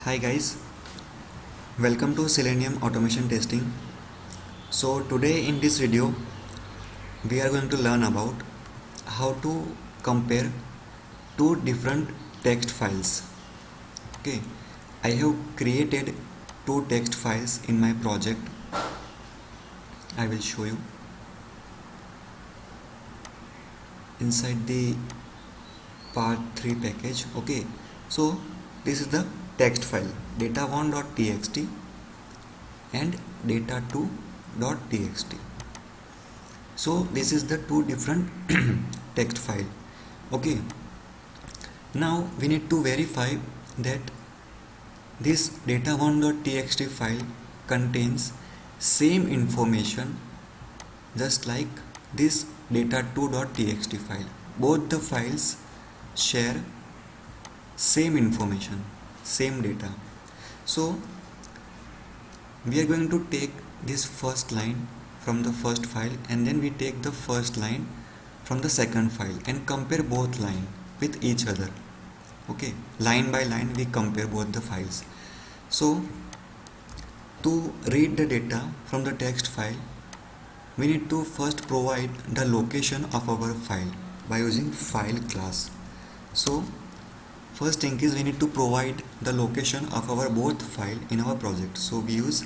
Hi guys, welcome to Selenium Automation Testing. So today in this video we are going to learn about how to compare two different text files. Okay, I have created two text files in my project. I will show you inside the part 3 package. Okay, so this is the text file data1.txt and data2.txt. So this is the two different text file. Okay, now we need to verify that this data1.txt file contains same information just like this data2.txt file. Both the files share same information, same data. So we are going to take this first line from the first file and then we take the first line from the second file and compare both line with each other. Okay, line by line we compare both the files. So to read the data from the text file, we need to first provide the location of our file by using file class. So first thing is we need to provide the location of our both file in our project. So we use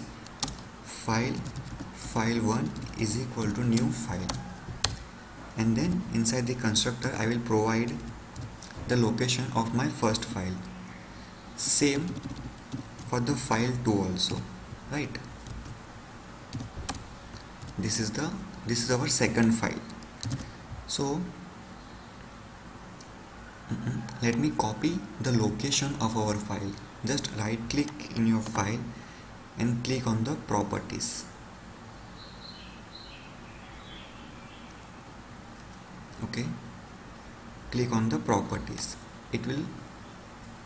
file1 is equal to new file, and then inside the constructor I will provide the location of my first file. Same for the file2 also, right? This is our second file. So let me copy the location of our file. Just right click in your file and click on the properties. Okay, click on the properties. It will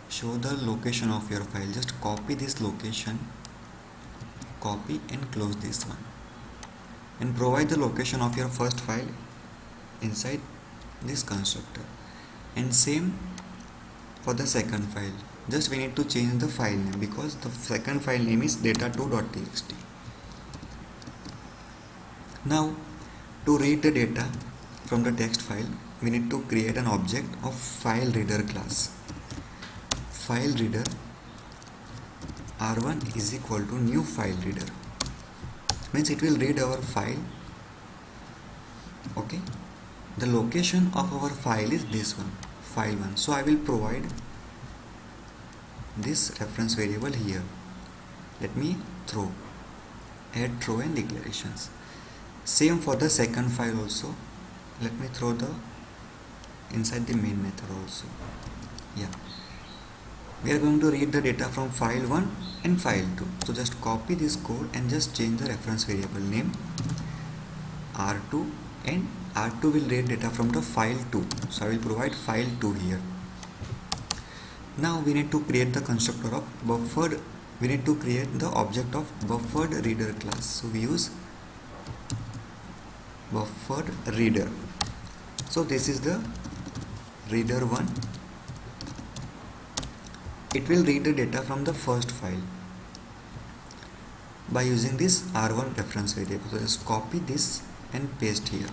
show the location of your file. Just copy this location, copy and close this one, and provide the location of your first file inside this constructor. And same for the second file. Just we need to change the file name because the second file name is data2.txt. Now to read the data from the text file, we need to create an object of file reader class. File reader r1 is equal to new file reader, means it will read our file. Okay, the location of our file is this one, file1. So I will provide this reference variable here. Let me add throw and declarations. Same for the second file also. Let me throw the inside the main method also. Yeah, we are going to read the data from file1 and file2. So just copy this code and just change the reference variable name r2, and r2 will read data from the file2. So I will provide file2 here. Now we need to create the constructor of buffered. We need to create the object of buffered reader class. So we use buffered reader. So this is the reader1. It will read the data from the first file by using this r1 reference variable. So just copy this and paste here.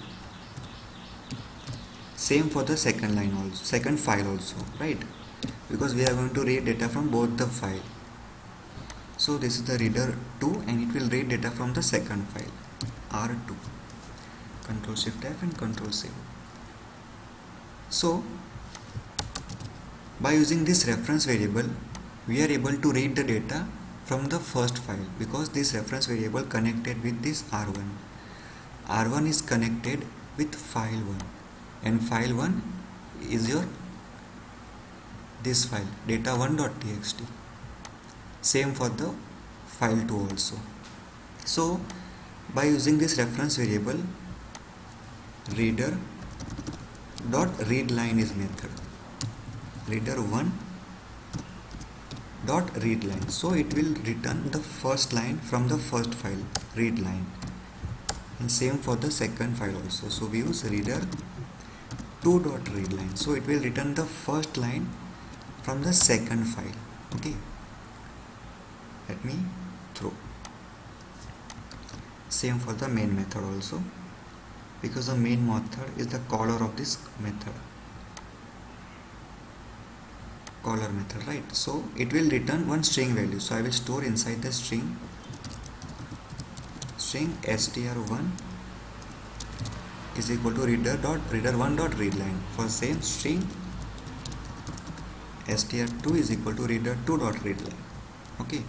Same for the second line also, second file also, right? Because we are going to read data from both the file. So this is the reader2 and it will read data from the second file r2. Control Shift F and Control C. So by using this reference variable, we are able to read the data from the first file because this reference variable connected with this r1. r1 is connected with file1 and file1 is your this file data1.txt. Same for the file2 also. So by using this reference variable, reader dot read line is method, reader1 dot read line. So it will return the first line from the first file, read line, and same for the second file also. So we use reader2 dot read line. So it will return the first line from the second file. Okay, let me throw. Same for the main method also, because the main method is the caller of this method, caller method, right? So it will return one string value, so I will store inside the string str1 is equal to reader1 dot readline. For same string str2 is equal to reader2 dot readline. Okay,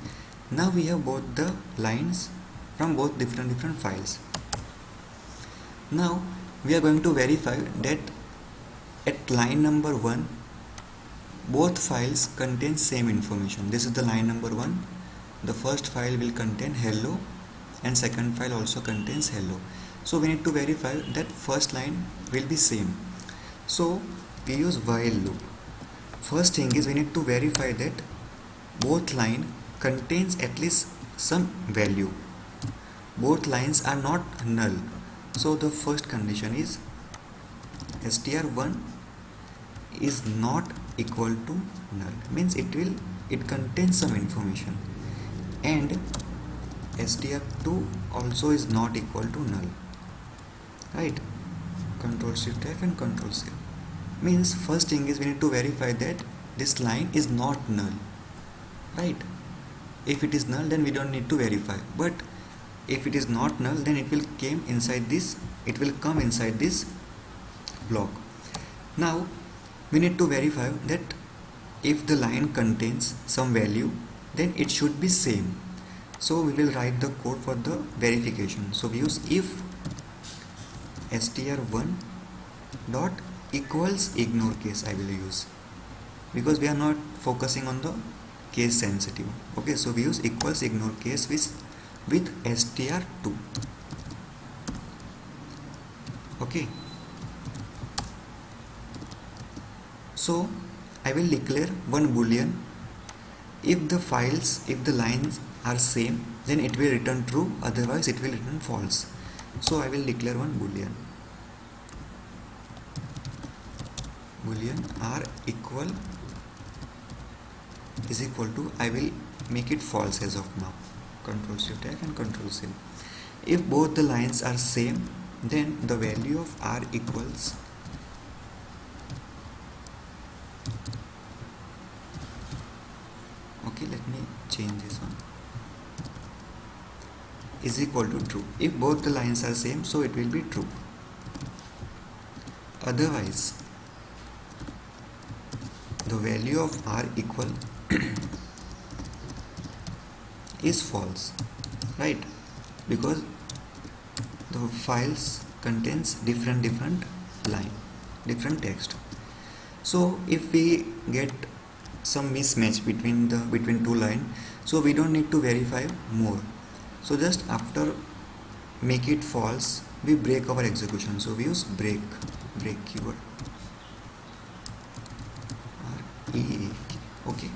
now we have both the lines from both different files. Now we are going to verify that at line number 1 both files contain same information. This is the line number 1. The first file will contain hello and second file also contains hello. So we need to verify that first line will be same. So we use while loop. First thing is we need to verify that both line contains at least some value. Both lines are not null. So the first condition is str1 is not equal to null, means it contains some information, and str2 also is not equal to null, right? Control Shift F and Control C. Means first thing is we need to verify that this line is not null, right? If it is null, then we don't need to verify, but if it is not null, then it will come inside this block. Now we need to verify that if the line contains some value, then it should be same. So we will write the code for the verification. So we use if str1 dot equals ignore case. I will use, because we are not focusing on the case sensitive. Okay, so we use equals ignore case with str2. Okay, so I will declare one boolean. If the lines are same, then it will return true, otherwise it will return false. So I will declare one boolean r is equal to, I will make it false as of now. Control Shift F and Control C. If both the lines are same, then the value of r equals let me change this one, is equal to true. If both the lines are same, so it will be true. Otherwise the value of r equal is false, right? Because the files contains different line, different text. So if we get some mismatch between two lines, so we don't need to verify more. So just after make it false, we break our execution. So we use break keyword, REAK. Okay,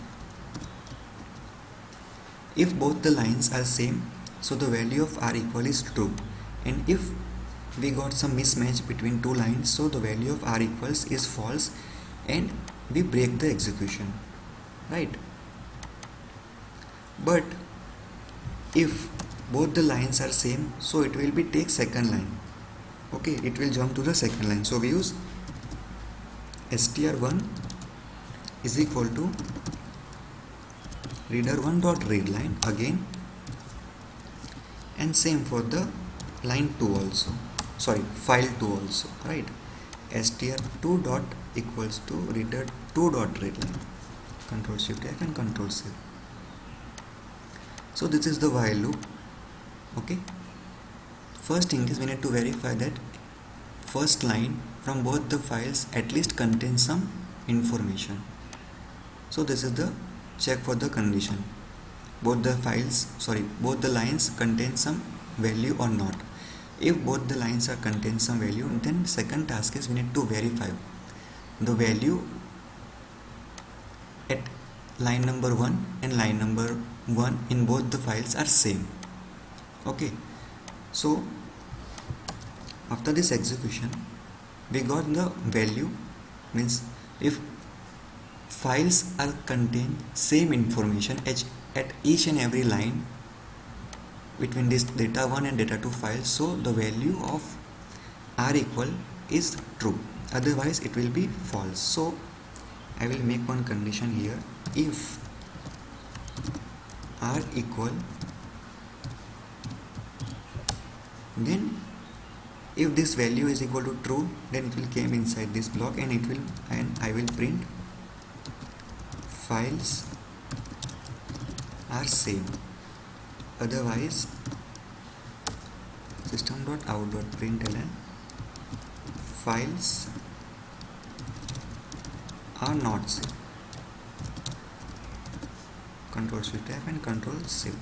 if both the lines are same, so the value of r equal is true, and if we got some mismatch between two lines, so the value of r equals is false, and we break the execution, right? But if both the lines are same, so it will be take second line. Okay, it will jump to the second line. So we use str1 is equal to reader1 dot readline again, and same for the line 2 also, sorry, file 2 also, right? str2 dot equals to reader2 dot readline. Control Shift F and Control C. So this is the while loop. Okay, first thing is we need to verify that first line from both the files at least contains some information. So this is the check for the condition, both the lines contain some value or not. If both the lines are contain some value, then second task is we need to verify the value at line number 1 and line number 1 in both the files are same. Okay, so after this execution we got the value, means if files are contain same information at each and every line between this data1 and data2 file, so the value of r equal is true, otherwise it will be false. So I will make one condition here. If r equal, then if this value is equal to true, then it will came inside this block, and I will print files are same, otherwise system.out.println files are not same. Control Shift F and Control Save.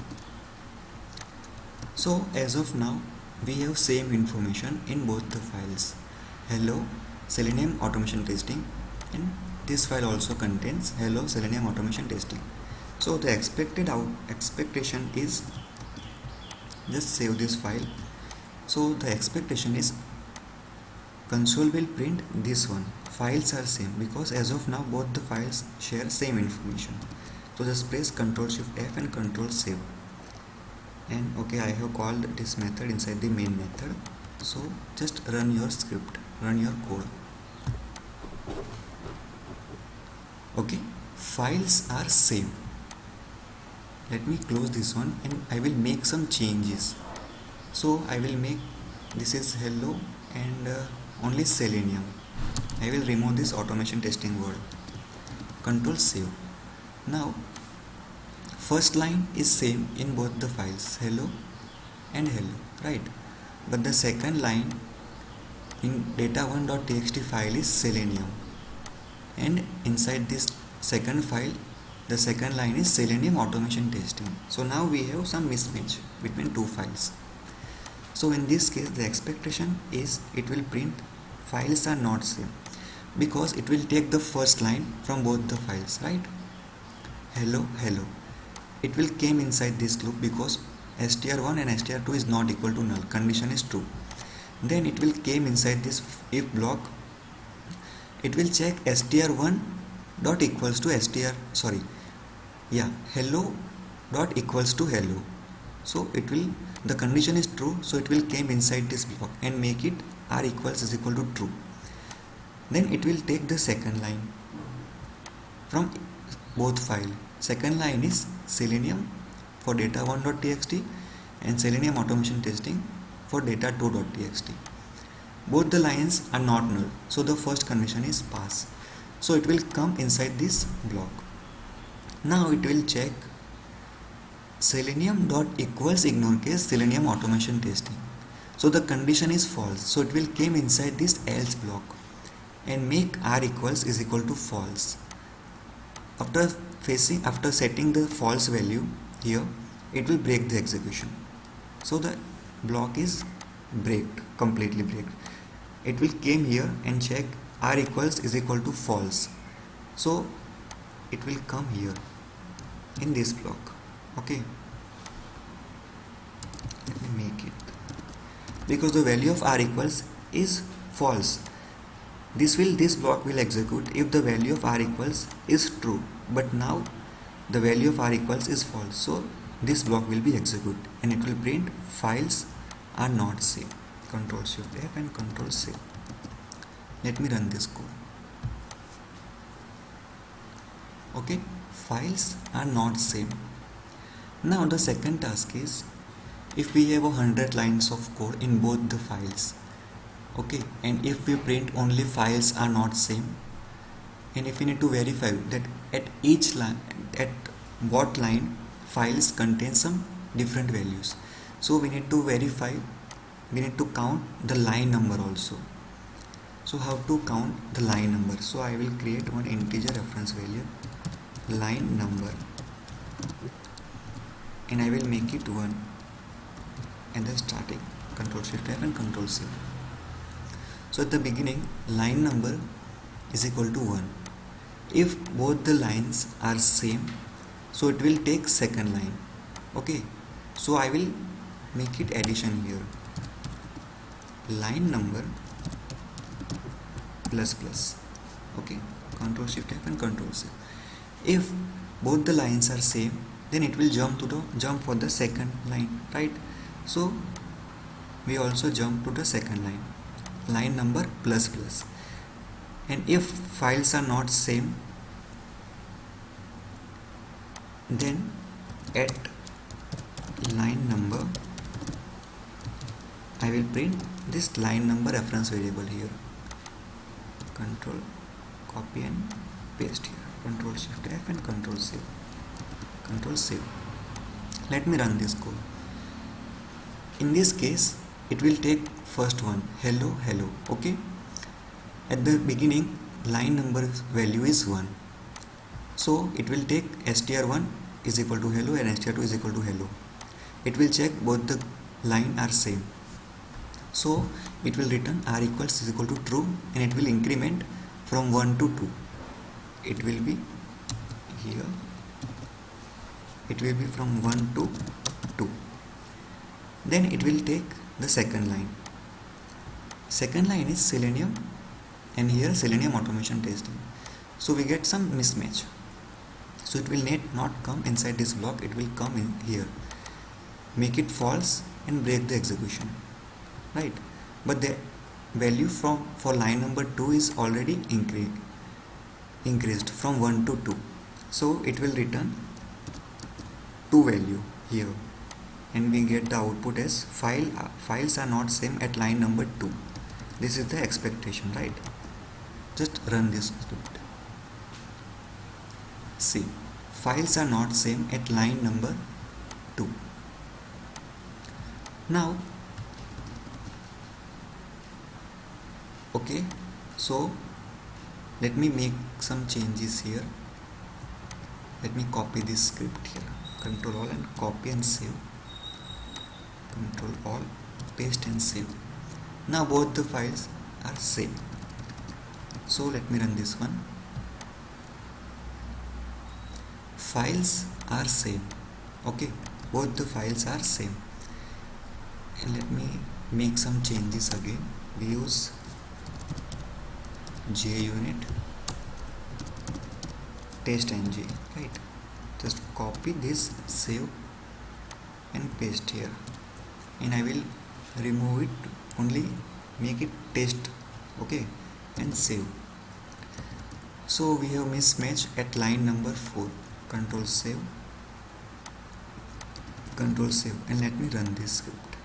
So as of now we have same information in both the files. Hello Selenium automation testing, and this file also contains hello Selenium automation testing. So the expectation is, just save this file. So the expectation is console will print this one, files are same, because as of now both the files share same information. So just press Ctrl Shift F and Control Save. And okay, I have called this method inside the main method. So just run your script, run your code. Okay, files are same. Let me close this one and I will make some changes. So I will make, this is hello and only Selenium. I will remove this automation testing word. Control Save. Now first line is same in both the files, hello and hello, right? But the second line in data1.txt file is Selenium, and inside this second file the second line is Selenium automation testing. So now we have some mismatch between two files. So in this case the expectation is it will print files are not same, because it will take the first line from both the files, right? Hello hello, it will came inside this loop because str1 and str2 is not equal to null, condition is true. Then it will came inside this if block, it will check str1 dot equals to hello dot equals to hello. So it will, the condition is true, so it will came inside this block and make it r equals is equal to true. Then it will take the second line from both file. Second line is Selenium for data1.txt and Selenium automation testing for data2.txt. Both the lines are not null, so the first condition is pass. So it will come inside this block. Now it will check Selenium dot equals ignore case Selenium automation testing. So the condition is false, so it will came inside this else block and make r equals is equal to false. After setting the false value here, it will break the execution. So the block is completely break. It will came here and check r equals is equal to false. So it will come here in this block. Okay, let me make it, because the value of r equals is false. This block will execute if the value of r equals is true, but now the value of r equals is false, so this block will be executed and it will print files are not same. Control Shift F and Control Save. Let me run this code. Okay, files are not same. Now the second task is, if we have 100 lines of code in both the files, okay, and if we print only files are not same, and if we need to verify that at each line, at what line files contain some different values, so we need to verify, we need to count the line number also. So how to count the line number? So I will create one integer reference value, line number, and I will make it 1 and the starting. Control Shift F and Control C. So at the beginning line number is equal to 1. If both the lines are same, so it will take second line. Okay, so I will make it addition here, line number plus plus. Okay, Control Shift F and Control C. If both the lines are same, then it will jump for the second line, right? So we also jump to the second line number plus plus. And if files are not same, then at line number I will print this line number reference variable here. Control copy and paste here. Control Shift F and Control save. Control save. Let me run this code. In this case, it will take first one, hello hello. Okay. At the beginning, line number value is 1. So it will take str1 is equal to hello and str2 is equal to hello. It will check both the line are same. So it will return r equals is equal to true, and it will increment from 1 to 2. It will be here. It will be from 1 to 2. Then it will take the second line. Second line is Selenium, and here Selenium automation testing. So we get some mismatch. So it will not come inside this block, it will come in here. Make it false and break the execution, right? But the value for line number 2 is already increased from 1 to 2. So it will return 2 value here, and we get the output as files are not same at line number 2. This is the expectation, right? Just run this script. See, files are not same at line number 2. Now, okay, so let me make some changes here. Let me copy this script here. Control all and copy and save. Control all, paste and save. Now both the files are same. So let me run this one. Files are same. Okay, both the files are same. And let me make some changes again. We use JUnit test ng, right? Just copy this, save and paste here, and I will remove it, only make it test. Okay, and save. So we have mismatch at line number 4. Control save, Control save, and let me run this script.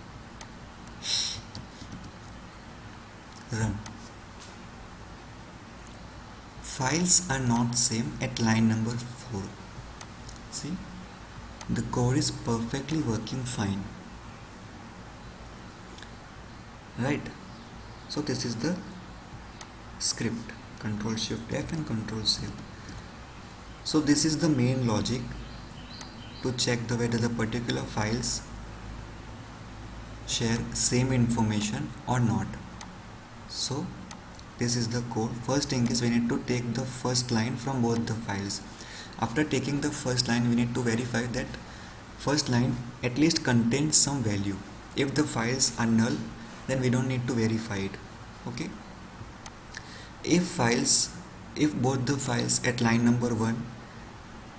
Run. Files are not same at line number 4. See, the code is perfectly working fine, right? So this is the script. Control Shift F and Control save. So this is the main logic to check whether the particular files share same information or not. So this is the code. First thing is we need to take the first line from both the files. After taking the first line, we need to verify that first line at least contains some value. If the files are null, then we don't need to verify it. Okay. If both the files at line number 1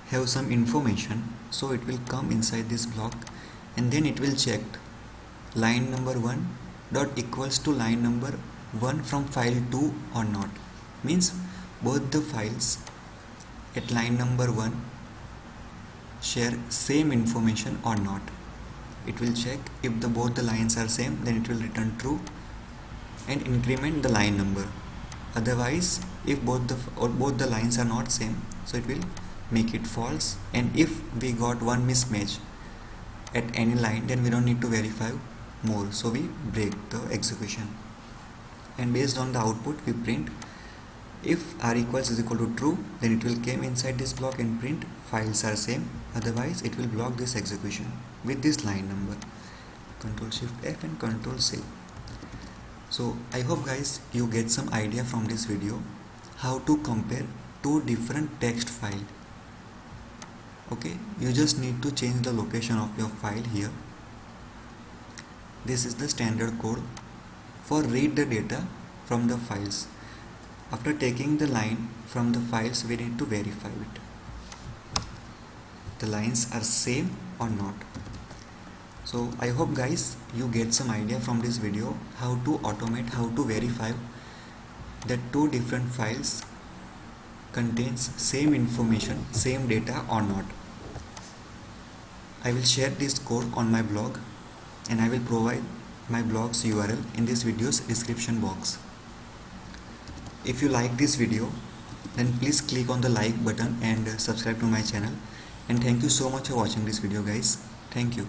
have some information, so it will come inside this block, and then it will check line number 1 dot equals to line number 1 from file 2 or not. Means both the files at line number 1 share same information or not. It will check if both the lines are same, then it will return true and increment the line number. Otherwise, if both the lines are not same, so it will make it false. And if we got one mismatch at any line, then we don't need to verify more, so we break the execution. And based on the output, we print if r equals is equal to true, then it will come inside this block and print files are same. Otherwise, it will block this execution with this line number. Control Shift F and Control save. So I hope guys you get some idea from this video how to compare two different text file. Okay, you just need to change the location of your file here. This is the standard code for read the data from the files. After taking the line from the files, we need to verify it. the lines are same or not. So I hope guys you get some idea from this video how to automate, how to verify that two different files contains same information, same data or not. I will share this code on my blog and I will provide my blog's URL in this video's description box. If you like this video, then please click on the like button and subscribe to my channel, and thank you so much for watching this video guys. Thank you.